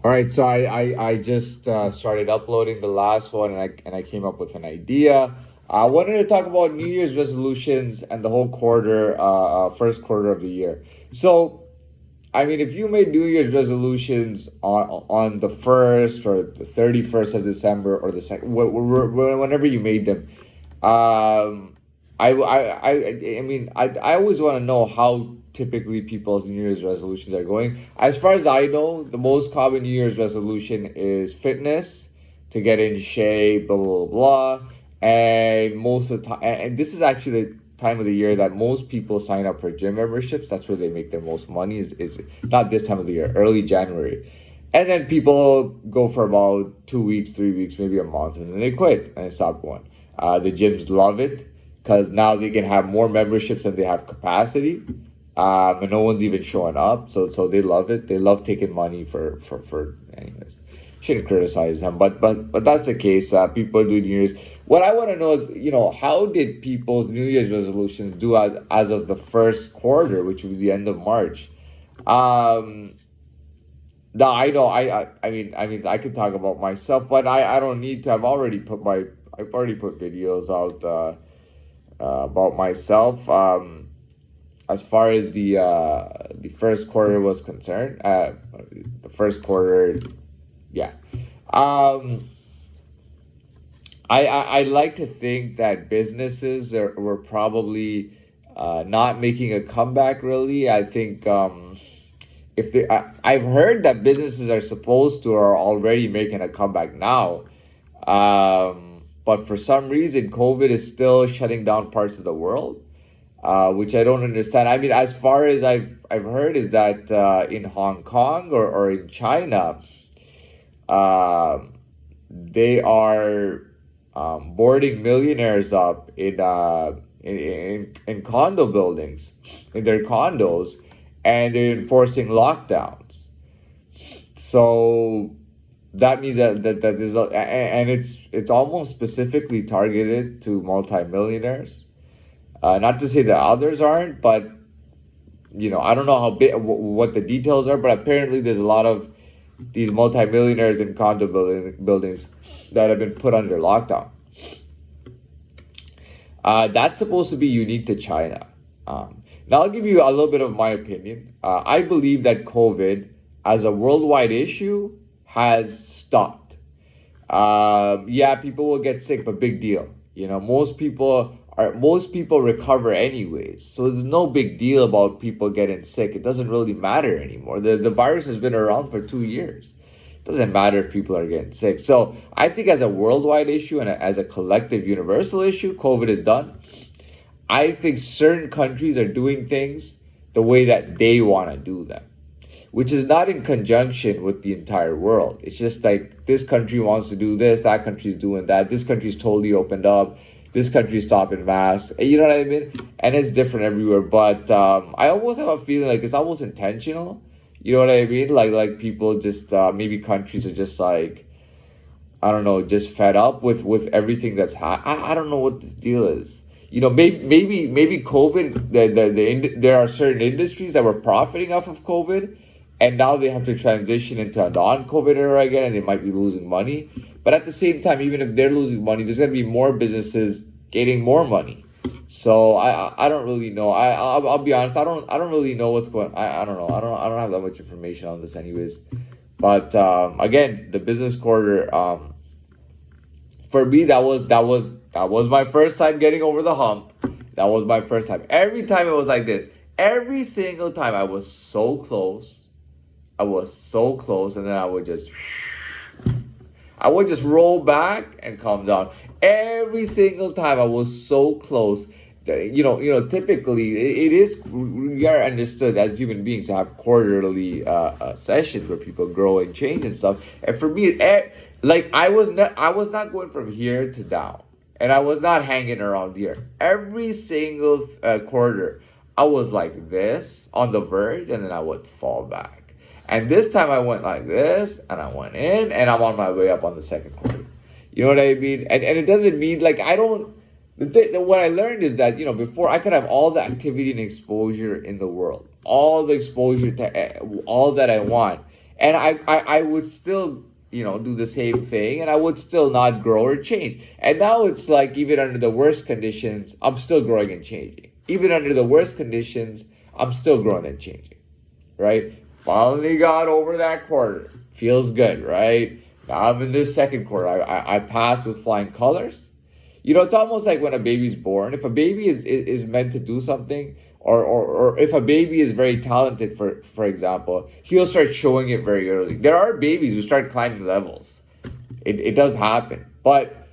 All right, so I just started uploading the last one, and I came up with an idea. I wanted to talk about New Year's resolutions and the whole quarter, first quarter of the year. So, I mean, if you made New Year's resolutions on the first or the 31st of December or the second, whenever you made them, um, I mean, I always want to know how typically people's New Year's resolutions are going. As far as I know, the most common New Year's resolution is fitness, to get in shape, blah blah blah, blah. And most of the time, and this is actually the time of the year that most people sign up for gym memberships. That's where they make their most money. Is not this time of the year, early January. And then people go for about 2 weeks, 3 weeks, maybe a month, and then they quit and they stop going. The gyms love it because now they can have more memberships than they have capacity, and no one's even showing up. So they love it. They love taking money for anyways. Shouldn't criticize them, but that's the case. People do New Year's. What I want to know is, how did people's New Year's resolutions do as of the first quarter, which would be the end of March? Um, no, I know. I mean, I could talk about myself, but I don't need to. I've already put videos out about myself. As far as the first quarter was concerned, the first quarter, yeah. Um, I like to think that were probably not making a comeback. Really, I think if I've heard that businesses are supposed to are already making a comeback now, but for some reason, COVID is still shutting down parts of the world, which I don't understand. I mean, as far as I've heard, is that in Hong Kong or in China, um, they are boarding millionaires up in condo buildings, in their condos, and they're enforcing lockdowns. So that means that there's and it's almost specifically targeted to multimillionaires. Not to say that others aren't, but I don't know how big what the details are, but apparently there's a lot of these multimillionaires in buildings that have been put under lockdown. That's supposed to be unique to China. Now, I'll give you a little bit of my opinion. I believe that COVID, as a worldwide issue, has stopped. Yeah, people will get sick, but big deal. Most people recover anyways, so there's no big deal about people getting sick. It doesn't really matter anymore. The virus has been around for 2 years. It doesn't matter if people are getting sick. So I think as a worldwide issue and as a collective universal issue, COVID is done. I think certain countries are doing things the way that they want to do them, which is not in conjunction with the entire world. It's just like this country wants to do this, that country's doing that, this country's totally opened up, this country's stopping masks. You know what I mean? And it's different everywhere. But I almost have a feeling like it's almost intentional. You know what I mean? Like people just maybe countries are just like, I don't know, just fed up with everything I don't know what the deal is. Maybe COVID. There are certain industries that were profiting off of COVID, and now they have to transition into a non-COVID era again, and they might be losing money. But at the same time, even if they're losing money, there's gonna be more businesses getting more money. So I don't really know. I'll be honest. I don't really know what's going. I don't know. I don't have that much information on this, anyways. But again, the business quarter. For me, that was my first time getting over the hump. That was my first time. Every time it was like this. Every single time I was so close. I was so close, and then I would just roll back and come down. Every single time I was so close. Typically it is, we are understood as human beings to have quarterly sessions where people grow and change and stuff. And for me, like I was not going from here to down, and I was not hanging around here. Every single quarter, I was like this on the verge, and then I would fall back. And this time I went like this, and I went in, and I'm on my way up on the second quarter. You know what I mean? And it doesn't mean like I don't. What I learned is that before I could have all the activity and exposure in the world, all the exposure to all that I want, And I would still, do the same thing, and I would still not grow or change. And now it's like, even under the worst conditions, I'm still growing and changing. Even under the worst conditions, I'm still growing and changing, right? Finally got over that quarter. Feels good, right? Now I'm in this second quarter. I passed with flying colors. It's almost like when a baby's born. If a baby is meant to do something, or if a baby is very talented, for example, he'll start showing it very early. There are babies who start climbing levels. It does happen. But,